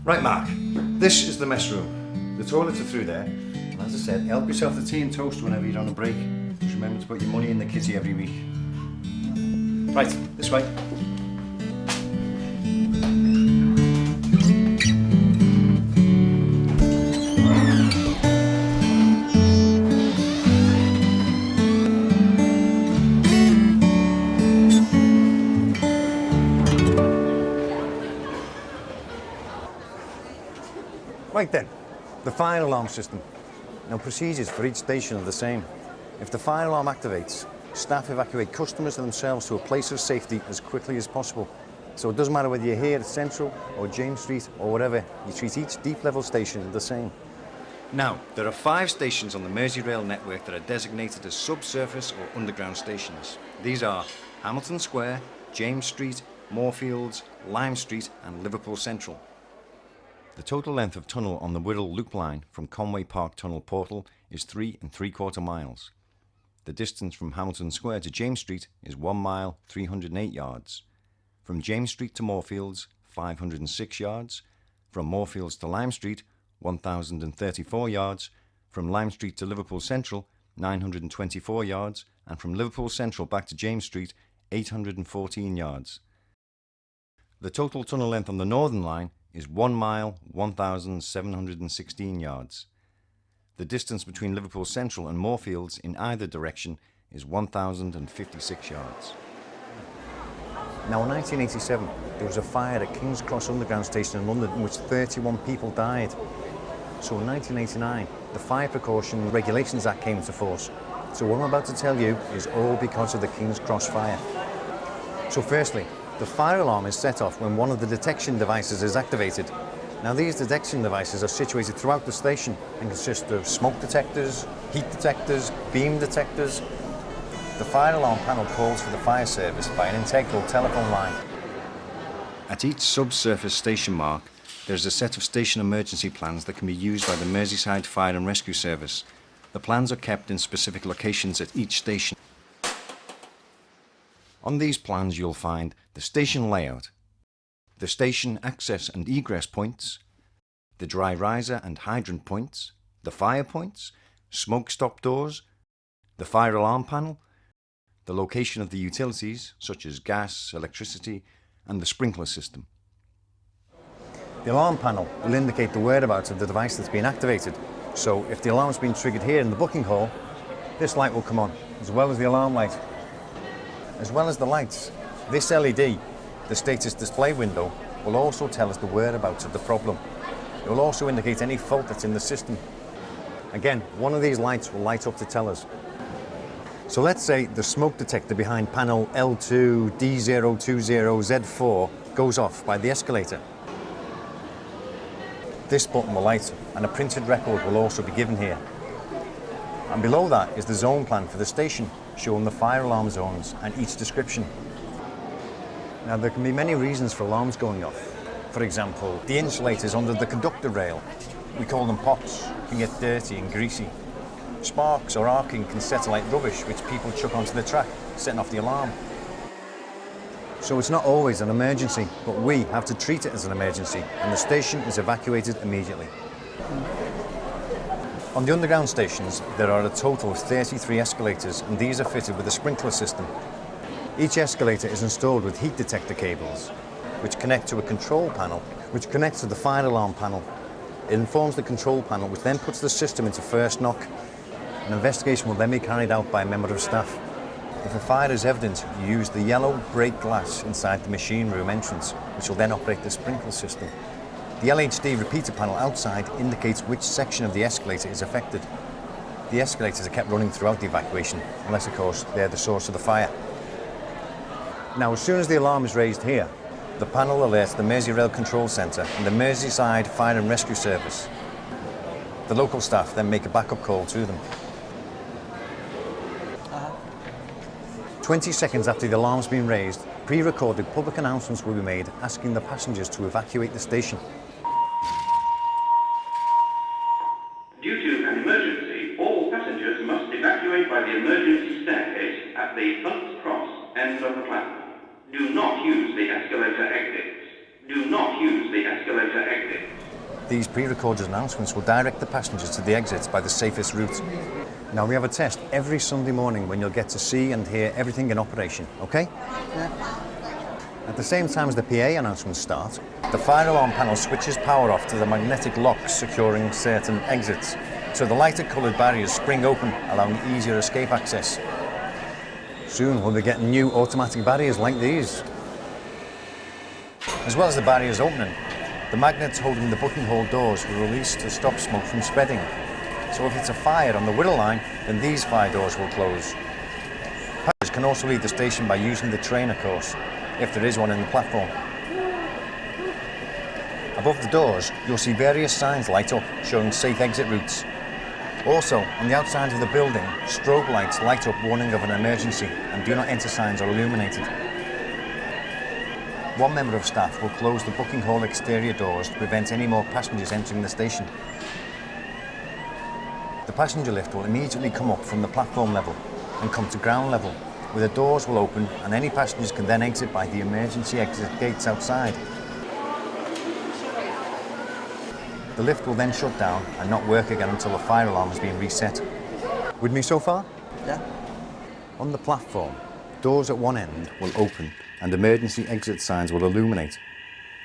Right, Mark, this is the mess room. The toilets are through there. And as I said, help yourself to tea and toast whenever you're on a break. Just remember to put your money in the kitty every week. Right, this way. Right then, the fire alarm system. Now, procedures for each station are the same. If the fire alarm activates, staff evacuate customers and themselves to a place of safety as quickly as possible. So it doesn't matter whether you're here at Central or James Street or whatever, you treat each deep level station the same. Now, there are 5 stations on the Merseyrail network that are designated as subsurface or underground stations. These are Hamilton Square, James Street, Moorfields, Lime Street and Liverpool Central. The total length of tunnel on the Wirral Loop line from Conway Park Tunnel Portal is 3 3/4 miles. The distance from Hamilton Square to James Street is 1 mile 308 yards. From James Street to Moorfields, 506 yards. From Moorfields to Lime Street, 1,034 yards. From Lime Street to Liverpool Central, 924 yards. And from Liverpool Central back to James Street, 814 yards. The total tunnel length on the Northern Line is 1 mile 1,716 yards. The distance between Liverpool Central and Moorfields in either direction is 1,056 yards. Now, in 1987, there was a fire at King's Cross Underground Station in London in which 31 people died. So in 1989, the Fire Precaution Regulations Act came into force. So what I'm about to tell you is all because of the King's Cross fire. So firstly, the fire alarm is set off when one of the detection devices is activated. Now, these detection devices are situated throughout the station and consist of smoke detectors, heat detectors, beam detectors. The fire alarm panel calls for the fire service by an integral telephone line. At each subsurface station mark, there is a set of station emergency plans that can be used by the Merseyside Fire and Rescue Service. The plans are kept in specific locations at each station. On these plans you'll find the station layout, the station access and egress points, the dry riser and hydrant points, the fire points, smoke stop doors, the fire alarm panel, the location of the utilities such as gas, electricity and the sprinkler system. The alarm panel will indicate the whereabouts of the device that's been activated. So if the alarm's been triggered here in the booking hall, this light will come on, as well as the alarm light. As well as the lights, this LED, the status display window, will also tell us the whereabouts of the problem. It will also indicate any fault that's in the system. Again, one of these lights will light up to tell us. So let's say the smoke detector behind panel L2D020Z4 goes off by the escalator. This button will light and a printed record will also be given here. And below that is the zone plan for the station, showing the fire alarm zones and each description. Now, there can be many reasons for alarms going off. For example, the insulators under the conductor rail, we call them pots, can get dirty and greasy. Sparks or arcing can set alight rubbish which people chuck onto the track, setting off the alarm. So it's not always an emergency, but we have to treat it as an emergency and the station is evacuated immediately. On the underground stations, there are a total of 33 escalators and these are fitted with a sprinkler system. Each escalator is installed with heat detector cables, which connect to a control panel, which connects to the fire alarm panel. It informs the control panel, which then puts the system into first knock. An investigation will then be carried out by a member of staff. If a fire is evident, you use the yellow break glass inside the machine room entrance, which will then operate the sprinkler system. The LHD repeater panel outside indicates which section of the escalator is affected. The escalators are kept running throughout the evacuation, unless of course they're the source of the fire. Now, as soon as the alarm is raised here, the panel alerts the Merseyrail Control Centre and the Merseyside Fire and Rescue Service. The local staff then make a backup call to them. 20 seconds after the alarm's been raised, pre-recorded public announcements will be made asking the passengers to evacuate the station. Due to an emergency, all passengers must evacuate by the emergency staircase at the Hunt's Cross end of the platform. Do not use the escalator exits. Do not use the escalator exits. These pre-recorded announcements will direct the passengers to the exits by the safest route. Now we have a test every Sunday morning when you'll get to see and hear everything in operation, okay? Yeah. At the same time as the PA announcements start, the fire alarm panel switches power off to the magnetic locks securing certain exits, so the lighter coloured barriers spring open, allowing easier escape access. Soon we'll be getting new automatic barriers like these. As well as the barriers opening, the magnets holding the booking hall doors will release to stop smoke from spreading. So if it's a fire on the Whittle line, then these fire doors will close. Passengers can also leave the station by using the train, of course, if there is one in the platform. Above the doors, you'll see various signs light up, showing safe exit routes. Also, on the outside of the building, strobe lights light up warning of an emergency, and do not enter signs are illuminated. One member of staff will close the booking hall exterior doors to prevent any more passengers entering the station. The passenger lift will immediately come up from the platform level and come to ground level, where the doors will open and any passengers can then exit by the emergency exit gates outside. The lift will then shut down and not work again until the fire alarm has been reset. With me so far? Yeah. On the platform, doors at one end will open and emergency exit signs will illuminate.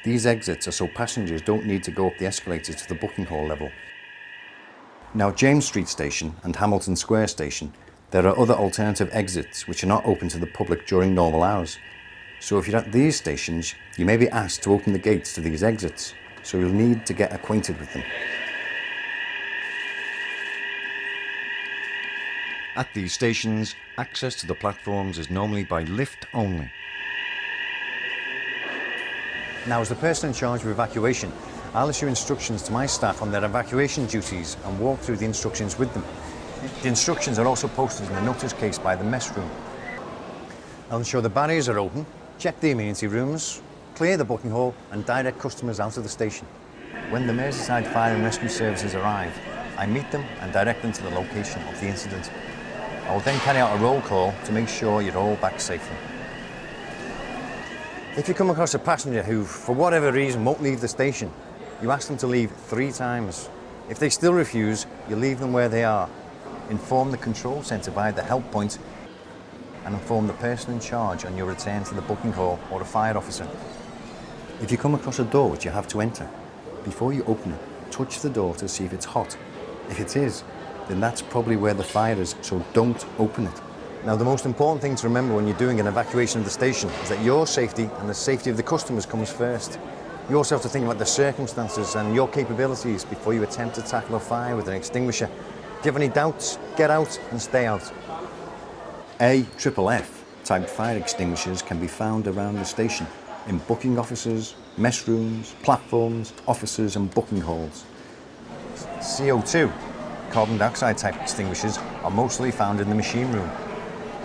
These exits are so passengers don't need to go up the escalators to the booking hall level. Now, James Street Station and Hamilton Square Station, there are other alternative exits which are not open to the public during normal hours. So if you're at these stations, you may be asked to open the gates to these exits, so you'll need to get acquainted with them. At these stations, access to the platforms is normally by lift only. Now, as the person in charge of evacuation, I'll issue instructions to my staff on their evacuation duties and walk through the instructions with them. The instructions are also posted in the notice case by the mess room. I'll ensure the barriers are open, check the amenity rooms, clear the booking hall and direct customers out of the station. When the Merseyside Fire and Rescue Services arrive, I meet them and direct them to the location of the incident. I will then carry out a roll call to make sure you're all back safely. If you come across a passenger who, for whatever reason, won't leave the station, you ask them to leave 3 times. If they still refuse, you leave them where they are. Inform the control centre via the help point and inform the person in charge on your return to the booking hall or a fire officer. If you come across a door which you have to enter, before you open it, touch the door to see if it's hot. If it is, then that's probably where the fire is, so don't open it. Now, the most important thing to remember when you're doing an evacuation of the station is that your safety and the safety of the customers comes first. You also have to think about the circumstances and your capabilities before you attempt to tackle a fire with an extinguisher. If you have any doubts, get out and stay out. AFFF type fire extinguishers can be found around the station in booking offices, mess rooms, platforms, offices and booking halls. CO2, carbon dioxide type extinguishers, are mostly found in the machine room.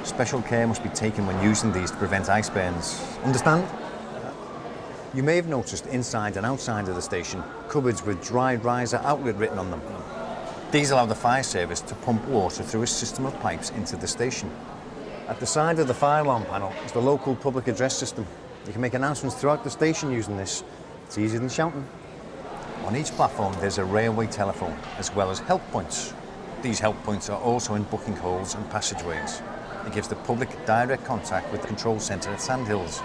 Special care must be taken when using these to prevent ice burns. Understand? You may have noticed inside and outside of the station cupboards with dry riser outlet written on them. These allow the fire service to pump water through a system of pipes into the station. At the side of the fire alarm panel is the local public address system. You can make announcements throughout the station using this. It's easier than shouting. On each platform there's a railway telephone as well as help points. These help points are also in booking halls and passageways. It gives the public direct contact with the control centre at Sandhills.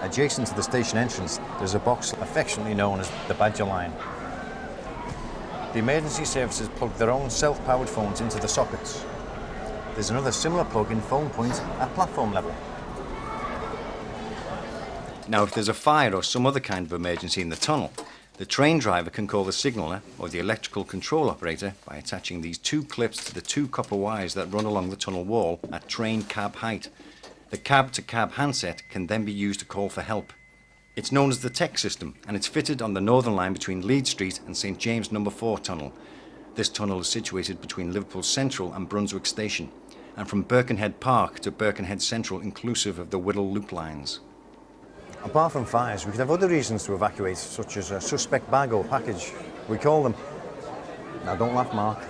Adjacent to the station entrance, there's a box affectionately known as the Badger line. The emergency services plug their own self-powered phones into the sockets. There's another similar plug-in phone point at platform level. Now, if there's a fire or some other kind of emergency in the tunnel, the train driver can call the signaller or the electrical control operator by attaching these 2 clips to the 2 copper wires that run along the tunnel wall at train cab height. The cab-to-cab handset can then be used to call for help. It's known as the TEC system, and it's fitted on the northern line between Leeds Street and St James No. 4 tunnel. This tunnel is situated between Liverpool Central and Brunswick Station, and from Birkenhead Park to Birkenhead Central inclusive of the Whittle loop lines. Apart from fires, we could have other reasons to evacuate, such as a suspect bag or package. We call them, now don't laugh Mark,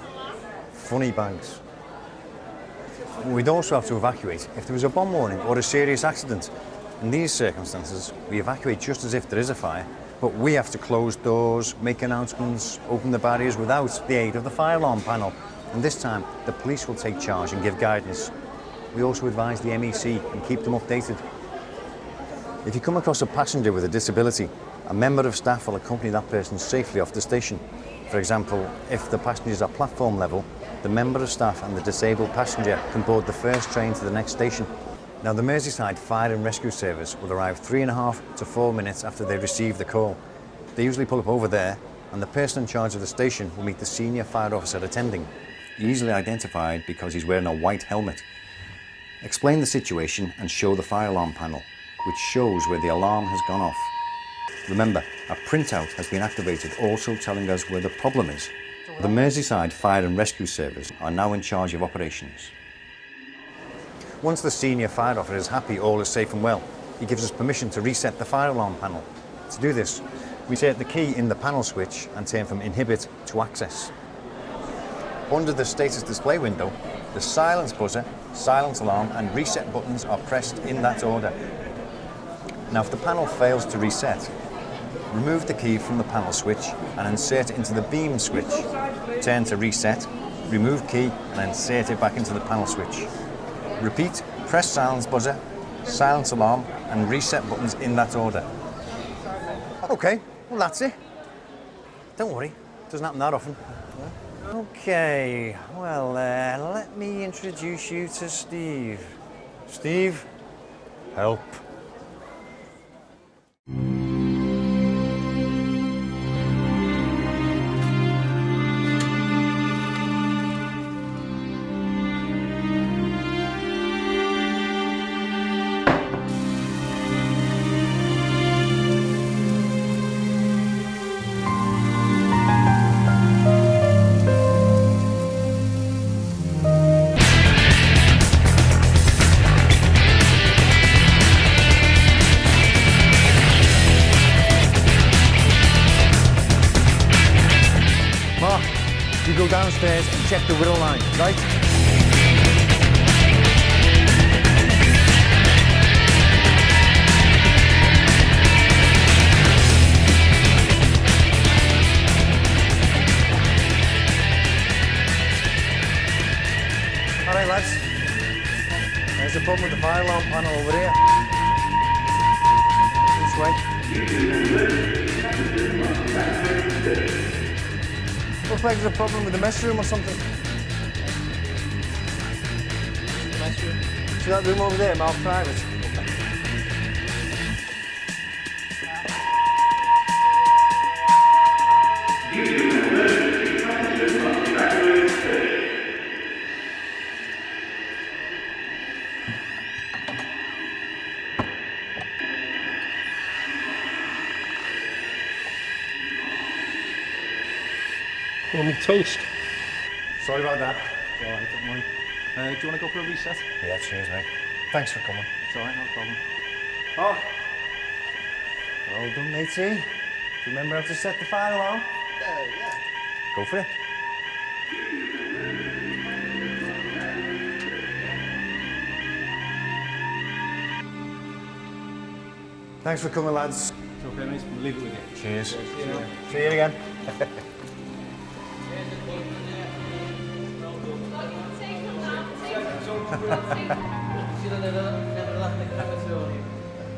funny bags. We'd also have to evacuate if there was a bomb warning or a serious accident. In these circumstances, we evacuate just as if there is a fire, But we have to close doors, make announcements, open the barriers without the aid of the fire alarm panel. And this time, the police will take charge and give guidance. We also advise the MEC and keep them updated. If you come across a passenger with a disability, a member of staff will accompany that person safely off the station. For example, if the passenger is at platform level, the member of staff and the disabled passenger can board the first train to the next station. Now, the Merseyside Fire and Rescue Service will arrive 3.5 to 4 minutes after they receive the call. They usually pull up over there, and the person in charge of the station will meet the senior fire officer attending, easily identified because he's wearing a white helmet. Explain the situation and show the fire alarm panel, which shows where the alarm has gone off. Remember, a printout has been activated, also telling us where the problem is. The Merseyside Fire and Rescue Service are now in charge of operations. Once the senior fire officer is happy all is safe and well, he gives us permission to reset the fire alarm panel. To do this, we insert the key in the panel switch and turn from inhibit to access. Under the status display window, the silence buzzer, silence alarm and reset buttons are pressed in that order. Now, if the panel fails to reset, remove the key from the panel switch and insert it into the beam switch. Turn to reset, remove key and insert it back into the panel switch. Repeat, press silence buzzer, silence alarm and reset buttons in that order. Okay, well that's it. Don't worry, it doesn't happen that often. Okay, well let me introduce you to Steve. Steve, help. You go downstairs and check the willow line, right? All right, lads. There's the problem with the fire alarm panel over here. This way. Looks like there's a problem with the mess room or something. The mess room? See that room over there, marked private? Want me toast? Sorry about that. All right, don't mind. Do you want to go for a reset? Yeah, cheers, mate. Thanks for coming. It's all right, no problem. Oh, well done, matey. Do you remember how to set the fire alarm? Yeah. Go for it. Thanks for coming, lads. It's okay, mate. We'll leave it with you. Cheers. Yeah. See you again.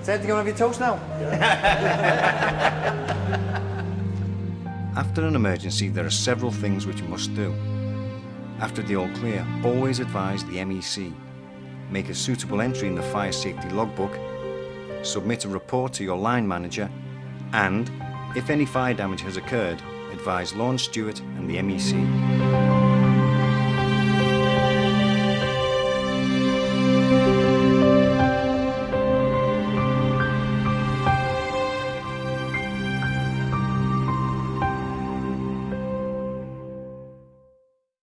Ted, you gonna have your toast now? After an emergency, there are several things which you must do. After the all clear, always advise the MEC. Make a suitable entry in the fire safety logbook, submit a report to your line manager, and, if any fire damage has occurred, advise launch steward and the MEC.